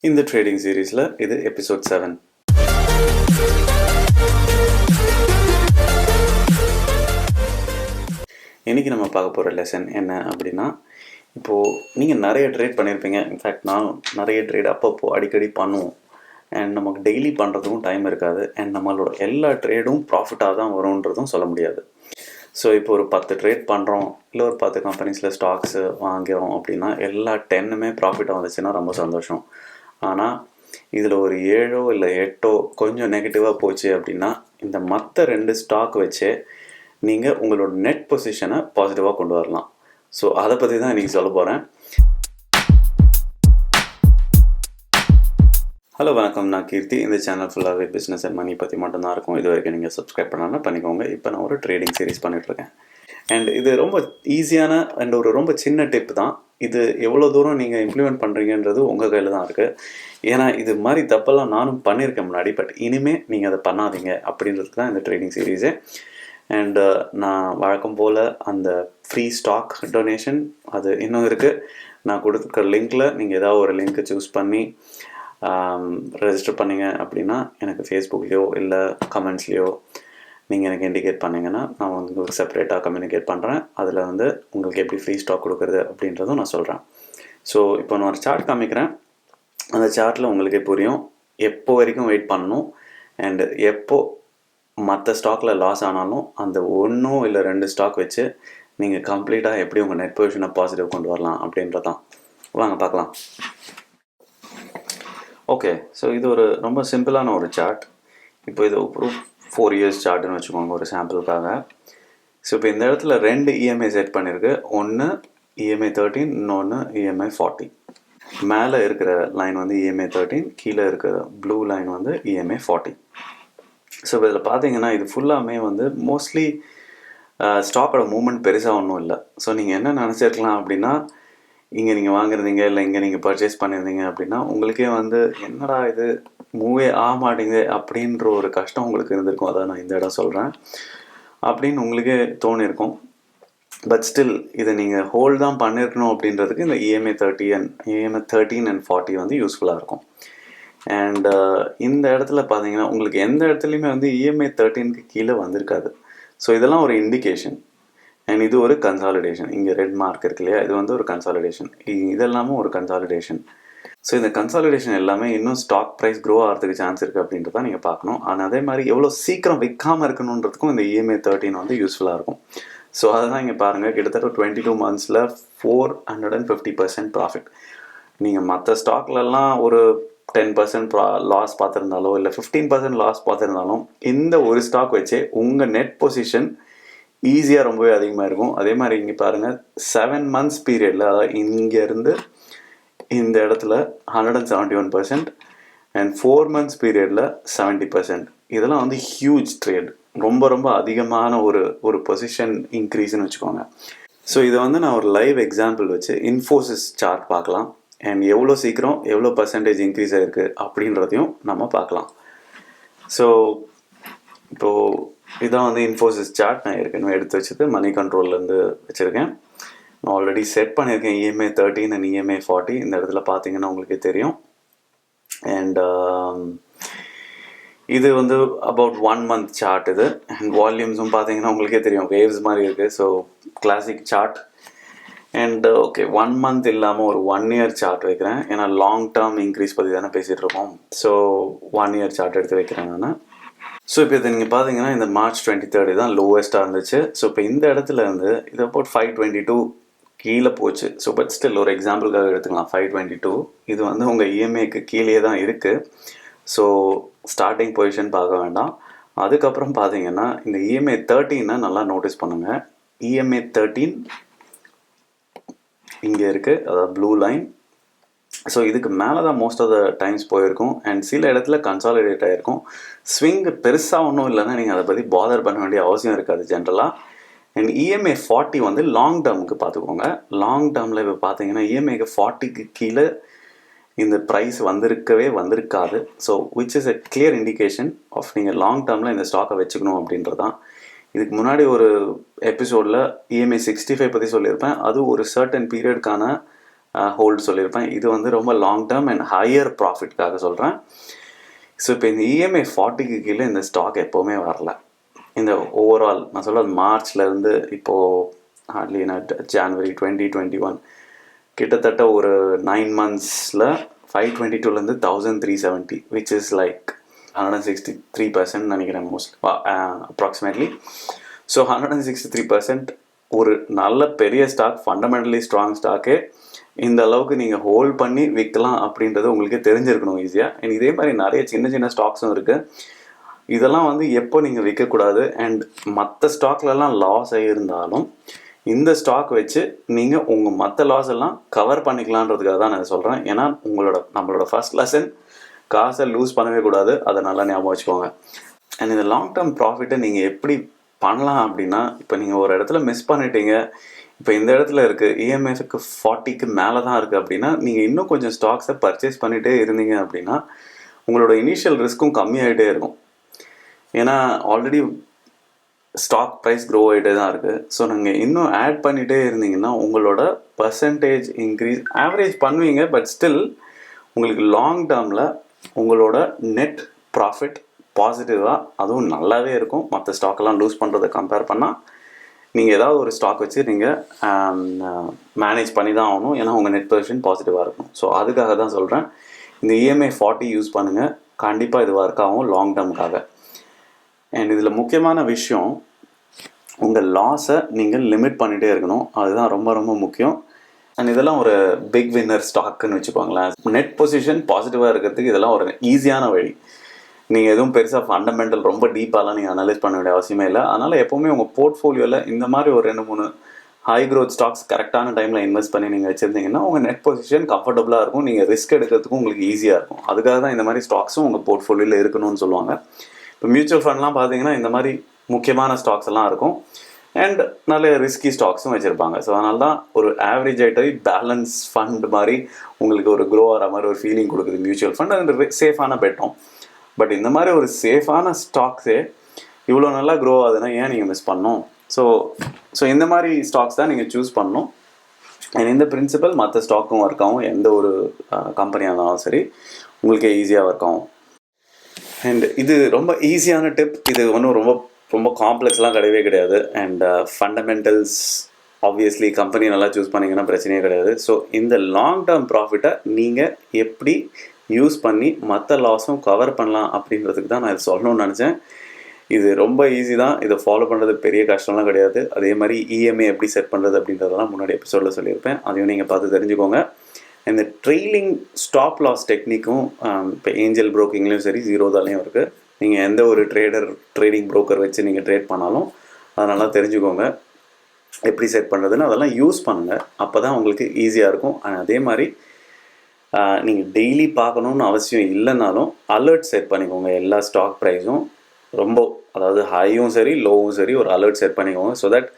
இந்த ட்ரேடிங் சீரீஸில் இது எபிசோட் 7. இன்றைக்கி நம்ம பார்க்க போகிற லெசன் என்ன அப்படின்னா, இப்போது நீங்கள் நிறைய ட்ரேட் பண்ணியிருப்பீங்க. இன்ஃபேக்ட் நானும் நிறைய ட்ரேட் அப்பப்போ அடிக்கடி பண்ணுவோம். அண்ட் நமக்கு டெய்லி பண்ணுறதுக்கும் டைம் இருக்காது. அண்ட் நம்மளோட எல்லா ட்ரேடும் ப்ராஃபிட்டாக தான் வரும்ன்றதும் சொல்ல முடியாது. ஸோ இப்போ ஒரு 10 ட்ரேட் பண்ணுறோம், இல்லை ஒரு 10 கம்பெனிஸில் ஸ்டாக்ஸு வாங்கிறோம் அப்படின்னா எல்லா 10மே ப்ராஃபிட்டாக வந்துச்சுன்னா ரொம்ப சந்தோஷம். ஆனால் இதில் ஒரு 7 இல்லை 8 கொஞ்சம் நெகட்டிவாக போச்சு அப்படின்னா இந்த மற்ற 2 ஸ்டாக் வச்சே நீங்கள் உங்களோட நெட் பொசிஷனை பாசிட்டிவாக கொண்டு வரலாம். ஸோ அதை பற்றி தான் இன்றைக்கி சொல்ல போகிறேன். ஹலோ வணக்கம், நான் கீர்த்தி. இந்த சேனல் ஃபுல்லாகவே பிஸ்னஸ் அண்ட் மணி பற்றி மட்டும்தான் இருக்கும். இது வரைக்கும் நீங்கள் சப்ஸ்கிரைப் பண்ணாலும் பண்ணிக்கோங்க. இப்போ நான் ஒரு ட்ரேடிங் சீரீஸ் பண்ணிகிட்ருக்கேன். அண்ட் இது ரொம்ப ஈஸியான அண்ட் ஒரு ரொம்ப சின்ன டிப் தான். இது எவ்வளோ தூரம் நீங்கள் இம்ப்ளிமெண்ட் பண்ணுறீங்கன்றது உங்கள் கையில் தான் இருக்குது. ஏன்னா இது மாதிரி தப்பெல்லாம் நானும் பண்ணியிருக்கேன் முன்னாடி. பட் இனிமேல் நீங்கள் அதை பண்ணாதீங்க அப்படின்றதுக்கு தான் இந்த ட்ரேடிங் சீரீஸே. அண்டு நான் வழக்கம் போல் அந்த ஃப்ரீ ஸ்டாக் டொனேஷன் அது இன்னும் இருக்குது. நான் கொடுத்துருக்க லிங்க்கில் நீங்கள் ஏதாவது ஒரு லிங்க்கை சூஸ் பண்ணி ரெஜிஸ்டர் பண்ணிங்க அப்படின்னா எனக்கு ஃபேஸ்புக்லேயோ இல்லை கமெண்ட்ஸ்லேயோ நீங்கள் எனக்கு இண்டிகேட் பண்ணிங்கன்னா நான் வந்து ஒரு செப்பரேட்டாக கம்யூனிகேட் பண்ணுறேன். அதில் வந்து உங்களுக்கு எப்படி ஃப்ரீ ஸ்டாக் கொடுக்குறது அப்படின்றதும் நான் சொல்கிறேன். ஸோ இப்போ நான் ஒரு சார்ட் காமிக்கிறேன். அந்த சார்ட்டில் உங்களுக்கே புரியும் எப்போ வரைக்கும் வெயிட் பண்ணணும் அண்டு எப்போ மற்ற ஸ்டாக்கில் லாஸ் ஆனாலும் அந்த 1 இல்லை 2 ஸ்டாக் வச்சு நீங்கள் கம்ப்ளீட்டாக எப்படி உங்கள் நெட் பொசிஷனை பாசிட்டிவ் கொண்டு வரலாம் அப்படின்றதான். வாங்க பார்க்கலாம். ஓகே, ஸோ இது ஒரு ரொம்ப சிம்பிளான ஒரு சார்ட். இப்போ இது ஒரு 4 இயர்ஸ் சார்ட்டுன்னு வச்சுக்கோங்க ஒரு சாம்பிளுக்காக. ஸோ இப்போ இந்த இடத்துல 2 இஎம்ஐ செட் பண்ணியிருக்கு. ஒன்று இஎம்ஐ 13, இன்னொன்று இஎம்ஐ 40. மேலே இருக்கிற லைன் வந்து இஎம்ஐ 13, கீழே இருக்கிற ப்ளூ லைன் வந்து இஎம்ஐ 40. ஸோ இப்போ இதில் பார்த்தீங்கன்னா இது ஃபுல்லாமே வந்து மோஸ்ட்லி ஸ்டாக்கோட மூவ்மெண்ட் பெருசாக ஒன்றும் இல்லை. ஸோ நீங்கள் என்ன நினச்சிருக்கலாம் அப்படின்னா, இங்கே நீங்கள் வாங்குறீங்க இல்லை இங்கே நீங்கள் பர்ச்சேஸ் பண்ணியிருந்தீங்க அப்படின்னா உங்களுக்கே வந்து என்னடா இது மூவே ஆக மாட்டேங்குது அப்படின்ற ஒரு கஷ்டம் உங்களுக்கு இருந்திருக்கும். அதான் நான் இந்த இடம் சொல்கிறேன் அப்படின்னு உங்களுக்கே தோணியிருக்கும். பட் ஸ்டில் இதை நீங்கள் ஹோல்ட் தான் பண்ணியிருக்கணும் அப்படின்றதுக்கு இந்த இஎம்ஐ 13 அண்ட் 40 வந்து யூஸ்ஃபுல்லாக இருக்கும். அண்ட் இந்த இடத்துல பார்த்தீங்கன்னா உங்களுக்கு எந்த இடத்துலையுமே வந்து இஎம்ஐ 13க்கு கீழே வந்திருக்காது. ஸோ இதெல்லாம் ஒரு இண்டிகேஷன். அண்ட் இது ஒரு கன்சாலிடேஷன். இங்கே ரெட் மார்க் இருக்கு இல்லையா, இது வந்து ஒரு கன்சாலிடேஷன். இதெல்லாமும் ஒரு கன்சாலிடேஷன். ஸோ இந்த கன்சாலிடேஷன் எல்லாமே இன்னும் ஸ்டாக் ப்ரைஸ் க்ரோ ஆகிறதுக்கு சான்ஸ் இருக்குது அப்படின்றத நீங்கள் பார்க்கணும். ஆனால் அதே மாதிரி எவ்வளோ சீக்கிரம் விற்காமல் இருக்கணுன்றதுக்கும் இந்த இஎம்ஐ 13 வந்து யூஸ்ஃபுல்லாக இருக்கும். ஸோ அதுதான் இங்கே பாருங்கள், கிட்டத்தட்ட 22 மந்த்ஸில் 450% ப்ராஃபிட். நீங்கள் மற்ற ஸ்டாக்லலாம் ஒரு 10% லாஸ் பார்த்துருந்தாலோ இல்லை 15% லாஸ் பார்த்துருந்தாலும் இந்த ஒரு ஸ்டாக் வச்சே உங்கள் நெட் பொசிஷன் ஈஸியாக ரொம்பவே அதிகமாக இருக்கும். அதே மாதிரி இங்கே பாருங்கள் 7 மந்த்ஸ் பீரியடில், அதாவது இங்கேருந்து இந்த இடத்துல 171% அண்ட் 4 மந்த்ஸ் பீரியடில் 70%. இதெல்லாம் வந்து ஹியூஜ் ட்ரேட், ரொம்ப ரொம்ப அதிகமான ஒரு பொசிஷன் இன்க்ரீஸ்ன்னு வச்சுக்கோங்க. ஸோ இதை வந்து நான் ஒரு லைவ் எக்ஸாம்பிள் வச்சு இன்ஃபோசிஸ் சார்ட் பார்க்கலாம். அண்ட் எவ்வளோ சீக்கிரம் எவ்வளோ பர்சன்டேஜ் இன்க்ரீஸ் ஆகிருக்கு அப்படின்றதையும் நம்ம பார்க்கலாம். ஸோ இப்போது இதான் வந்து இன்ஃபோசிஸ் சார்ட். நான் ஏற்கனவே எடுத்து வச்சது மணி கண்ட்ரோல்லேருந்து வச்சுருக்கேன். நான் ஆல்ரெடி செட் பண்ணியிருக்கேன் இஎம்ஐ 13 அண்ட் இஎம்ஐ 40. இந்த இடத்துல பார்த்தீங்கன்னா உங்களுக்கே தெரியும். அண்ட் இது வந்து அபவுட் 1 மந்த் சார்ட் இது. அண்ட் வால்யூம்ஸும் பார்த்தீங்கன்னா உங்களுக்கே தெரியும், வேவ்ஸ் மாதிரி இருக்குது. So classic chart. And okay, 1 month இல்லாமல் ஒரு 1 இயர் சார்ட் வைக்கிறேன். ஏன்னா லாங் டேர்ம் இன்க்ரீஸ் பற்றி தானே பேசிகிட்டு இருக்கோம். ஸோ 1 இயர் சார்ட் எடுத்து வைக்கிறேன் நான். ஸோ இப்போ இதை நீங்கள் பார்த்தீங்கன்னா இந்த மார்ச் 23 தான் லோவஸ்ட்டாக இருந்துச்சு. ஸோ இப்போ இந்த இடத்துல இருந்து இது அபவுட் 522 கீழே போச்சு. ஸோ பட் ஸ்டில் ஒரு எக்ஸாம்பிளுக்காக எடுத்துக்கலாம். 522 இது வந்து உங்கள் இஎம்ஐக்கு கீழே தான் இருக்குது. ஸோ ஸ்டார்டிங் பொசிஷன் பார்க்க வேண்டாம். அதுக்கப்புறம் பார்த்தீங்கன்னா இந்த இஎம்ஐ 13 நல்லா நோட்டீஸ் பண்ணுங்கள். இஎம்ஐ 13 இங்கே இருக்குது, அதாவது ப்ளூ லைன். ஸோ இதுக்கு மேலே தான் மோஸ்ட் ஆஃப் த டைம்ஸ் போயிருக்கும். அண்ட் சில இடத்துல கன்சாலிடேட் ஆகிருக்கும். ஸ்விங் பெருசாக ஒன்றும் இல்லைன்னா நீங்கள் அதை பற்றி பாதர் பண்ண வேண்டிய அவசியம் இருக்காது ஜென்ரலாக. அண்ட் இஎம்ஐ 40 வந்து லாங் டேர்முக்கு பார்த்துக்கோங்க. லாங் டேர்மில் இப்போ பார்த்தீங்கன்னா இஎம்ஐக்கு 40க்கு கீழே இந்த ப்ரைஸ் வந்திருக்காது. So which is a clear indication of நீங்கள் லாங் டேர்மில் இந்த ஸ்டாக்கை வச்சுக்கணும் அப்படின்றது தான். இதுக்கு முன்னாடி ஒரு எபிசோடில் இஎம்ஐ 65 பற்றி சொல்லியிருப்பேன். அது ஒரு சர்டன் பீரியடுக்கான ஹோல்டு சொல்லியிருப்பேன். இது வந்து ரொம்ப லாங் டேர்ம் அண்ட் ஹையர் ப்ராஃபிட்காக சொல்கிறேன். ஸோ இப்போ இந்த இஎம்ஐ 40க்கு கீழே இந்த ஸ்டாக் எப்போவுமே வரல. இந்த ஓவரால் நான் சொல்கிறது மார்ச்லேருந்து இப்போது ஹார்ட்லி ஜான்வரி 2021 கிட்டத்தட்ட ஒரு 9 monthsல 522லேருந்து 1370 விச் இஸ் லைக் 163% நினைக்கிறேன் மோஸ்ட்லி அப்ராக்சிமேட்லி. ஸோ 163% ஒரு நல்ல பெரிய ஸ்டாக், ஃபண்டமெண்டலி ஸ்ட்ராங் ஸ்டாக்கு இந்த அளவுக்கு நீங்கள் ஹோல்ட் பண்ணி விற்கலாம் அப்படின்றது உங்களுக்கு தெரிஞ்சிருக்கணும் ஈஸியாக. அண்ட் இதே மாதிரி நிறைய சின்ன சின்ன ஸ்டாக்ஸும் இருக்குது. இதெல்லாம் வந்து எப்போ நீங்கள் விற்கக்கூடாது. அண்ட் மற்ற ஸ்டாக்லலாம் லாஸ் ஆகியிருந்தாலும் இந்த ஸ்டாக் வச்சு நீங்கள் உங்கள் மற்ற லாஸ் எல்லாம் கவர் பண்ணிக்கலான்றதுக்காக தான் நான் சொல்கிறேன். ஏன்னா நம்மளோட ஃபர்ஸ்ட் லெசன் காசை லூஸ் பண்ணவே கூடாது, அதை நல்லா ஞாபகம் வச்சுக்கோங்க. அண்ட் இந்த லாங் டேர்ம் ப்ராஃபிட்டை நீங்கள் எப்படி பண்ணலாம் அப்படின்னா, இப்போ நீங்கள் ஒரு இடத்துல மிஸ் பண்ணிட்டீங்க, இப்போ இந்த இடத்துல இருக்குது இஎம்ஐக்கு 40க்கு மேலே தான் இருக்குது அப்படின்னா, நீங்கள் இன்னும் கொஞ்சம் ஸ்டாக்ஸை பர்ச்சேஸ் பண்ணிகிட்டே இருந்தீங்க அப்படின்னா உங்களோட இனிஷியல் ரிஸ்க்கும் கம்மியாகிட்டே இருக்கும். ஏன்னா ஆல்ரெடி ஸ்டாக் ப்ரைஸ் க்ரோ ஆகிட்டே தான் இருக்குது. ஸோ நீங்கள் இன்னும் ஆட் பண்ணிகிட்டே இருந்தீங்கன்னா உங்களோட பர்சன்டேஜ் இன்க்ரீஸ் ஆவரேஜ் பண்ணுவீங்க. பட் ஸ்டில் உங்களுக்கு லாங் டேர்மில் உங்களோட நெட் ப்ராஃபிட் பாசிட்டிவாக அதுவும் நல்லாவே இருக்கும். மற்ற ஸ்டாக்கெல்லாம் லூஸ் பண்ணுறதை கம்பேர் பண்ணால் நீங்கள் ஏதாவது ஒரு ஸ்டாக் வச்சு நீங்கள் மேனேஜ் பண்ணி தான் ஆகணும். ஏன்னா உங்கள் நெட் பொசிஷன் பாசிட்டிவாக இருக்கும். ஸோ அதுக்காக தான் சொல்கிறேன், இந்த இஎம்ஐ 40 யூஸ் பண்ணுங்கள். கண்டிப்பாக இது ஒர்க் ஆகும் லாங் டேர்முக்காக. அண்ட் இதில் முக்கியமான விஷயம், உங்கள் லாஸை நீங்கள் லிமிட் பண்ணிகிட்டே இருக்கணும். அதுதான் ரொம்ப ரொம்ப முக்கியம். அண்ட் இதெல்லாம் ஒரு பிக் வின்னர் ஸ்டாக்குன்னு வச்சுக்கோங்களேன். நெட் பொசிஷன் பாசிட்டிவாக இருக்கிறதுக்கு இதெல்லாம் ஒரு ஈஸியான வழி. நீங்கள் எதுவும் பெருசாக ஃபண்டமெண்டல் ரொம்ப டீப்பாலாம் நீங்கள் அனலைஸ் பண்ண வேண்டிய அவசியமே இல்லை. அதனால் எப்போவுமே உங்கள் போர்ட்ஃபோலியோவில் இந்த மாதிரி ஒரு 2-3 ஹை க்ரோத் ஸ்டாக்ஸ் கரெக்டான டைமில் இன்வெஸ்ட் பண்ணி நீங்கள் வச்சுருந்தீங்கன்னா உங்கள் நெட் பொசிஷன் கம்ஃபர்டபுளாக இருக்கும். நீங்கள் ரிஸ்க் எடுக்கிறதுக்கும் உங்களுக்கு ஈஸியாக இருக்கும். அதுக்காக தான் இந்த மாதிரி ஸ்டாக்ஸும் உங்கள் போர்ட்ஃபோலியோவில் இருக்கணும்னு சொல்லுவாங்க. இப்போ மியூச்சுவல் ஃபண்ட்லாம் பார்த்தீங்கன்னா இந்த மாதிரி முக்கியமான ஸ்டாக்ஸ் எல்லாம் இருக்கும். அண்ட் நல்ல ரிஸ்கி ஸ்டாக்ஸும் வச்சுருப்பாங்க. ஸோ அதனால தான் ஒரு ஆவரேஜ் ஆகிட்டு பேலன்ஸ் ஃபண்ட் மாதிரி உங்களுக்கு ஒரு க்ரோ ஆகிற மாதிரி ஒரு ஃபீலிங் கொடுக்குது மியூச்சுவல் ஃபண்ட். அது சேஃபான பெட்டும். பட் இந்த மாதிரி ஒரு சேஃபான ஸ்டாக்ஸே இவ்வளோ நல்லா க்ரோ ஆகுதுன்னா ஏன் நீங்கள் மிஸ் பண்ணணும்? ஸோ இந்த மாதிரி ஸ்டாக்ஸ் தான் நீங்கள் சூஸ் பண்ணணும். அண்ட் இந்த பிரின்சிபல் மற்ற ஸ்டாக்கும் ஒர்க் ஆகும். எந்த ஒரு கம்பெனியாக இருந்தாலும் சரி உங்களுக்கு ஈஸியாக ஒர்க் ஆகும். அண்ட் இது ரொம்ப ஈஸியான டிப். இது ஒன்றும் ரொம்ப ரொம்ப காம்ப்ளெக்ஸ்லாம் கிடையவே கிடையாது. அண்ட் ஃபண்டமெண்டல்ஸ் ஆப்வியஸ்லி கம்பெனி நல்லா சூஸ் பண்ணிங்கன்னா பிரச்சனையே கிடையாது. ஸோ இந்த லாங் டேர்ம் ப்ராஃபிட்டை நீங்கள் எப்படி யூஸ் பண்ணி மற்ற லாஸும் கவர் பண்ணலாம் அப்படின்றதுக்கு தான் நான் இது சொல்லணும்னு நினச்சேன். இது ரொம்ப ஈஸி தான். இதை ஃபாலோ பண்ணுறது பெரிய கஷ்டம்லாம் கிடையாது. அதே மாதிரி இஎம்ஐ எப்படி செட் பண்ணுறது அப்படின்றதெல்லாம் முன்னாடி எபிசோடில் சொல்லியிருப்பேன். அதையும் நீங்கள் பார்த்து தெரிஞ்சுக்கோங்க. இந்த ட்ரெயிலிங் ஸ்டாப் லாஸ் டெக்னிக்கும் இப்போ ஏஞ்சல் ப்ரோக்கிங்லேயும் சரி ஜீரோதாலையும் இருக்குது. நீங்கள் எந்த ஒரு ட்ரேடிங் ப்ரோக்கர் வச்சு நீங்கள் ட்ரேட் பண்ணாலும் அதெல்லாம் தெரிஞ்சுக்கோங்க எப்படி செட் பண்ணுறதுன்னு. அதெல்லாம் யூஸ் பண்ணுங்கள். அப்போ தான் உங்களுக்கு ஈஸியாக இருக்கும். அதே மாதிரி நீங்கள் டெய்லி பார்க்கணுன்னு அவசியம் இல்லைனாலும் அலர்ட் செட் பண்ணிக்கோங்க. எல்லா ஸ்டாக் ப்ரைஸும் ரொம்ப, அதாவது ஹையும் சரி லோவும் சரி ஒரு அலர்ட் செட் பண்ணிக்கோங்க. ஸோ தட்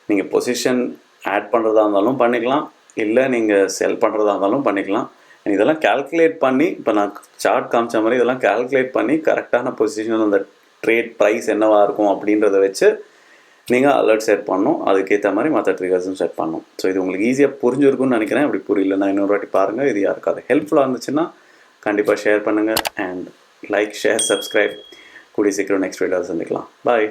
நீங்கள் பொசிஷன் ஆட் பண்ணுறதா இருந்தாலும் பண்ணிக்கலாம், இல்லை நீங்கள் செல் பண்ணுறதா இருந்தாலும் பண்ணிக்கலாம். இதெல்லாம் கால்குலேட் பண்ணி, இப்போ நான் சார்ட் காமிச்ச மாதிரி இதெல்லாம் கால்குலேட் பண்ணி கரெக்டான பொசிஷன் அந்த ட்ரேட் ப்ரைஸ் என்னவாக இருக்கும் அப்படின்றத வச்சு நீங்கள் அலர்ட் செட் பண்ணணும். அதுக்கேற்ற மாதிரி மற்ற ட்ரிகர்ஸும் செட் பண்ணணும். ஸோ இது உங்களுக்கு ஈஸியாக புரிஞ்சிருக்குன்னு நினைக்கிறேன். அப்படி புரியலன்னா இன்னொரு வாட்டி பாருங்கள். இது யாருக்காவது ஹெல்ப்ஃபுல்லாக இருந்துச்சுன்னா கண்டிப்பாக ஷேர் பண்ணுங்கள். And like, share, subscribe. கூடிய சீக்கிரம் நெக்ஸ்ட் வீடியோவில் சந்திக்கலாம். பாய்.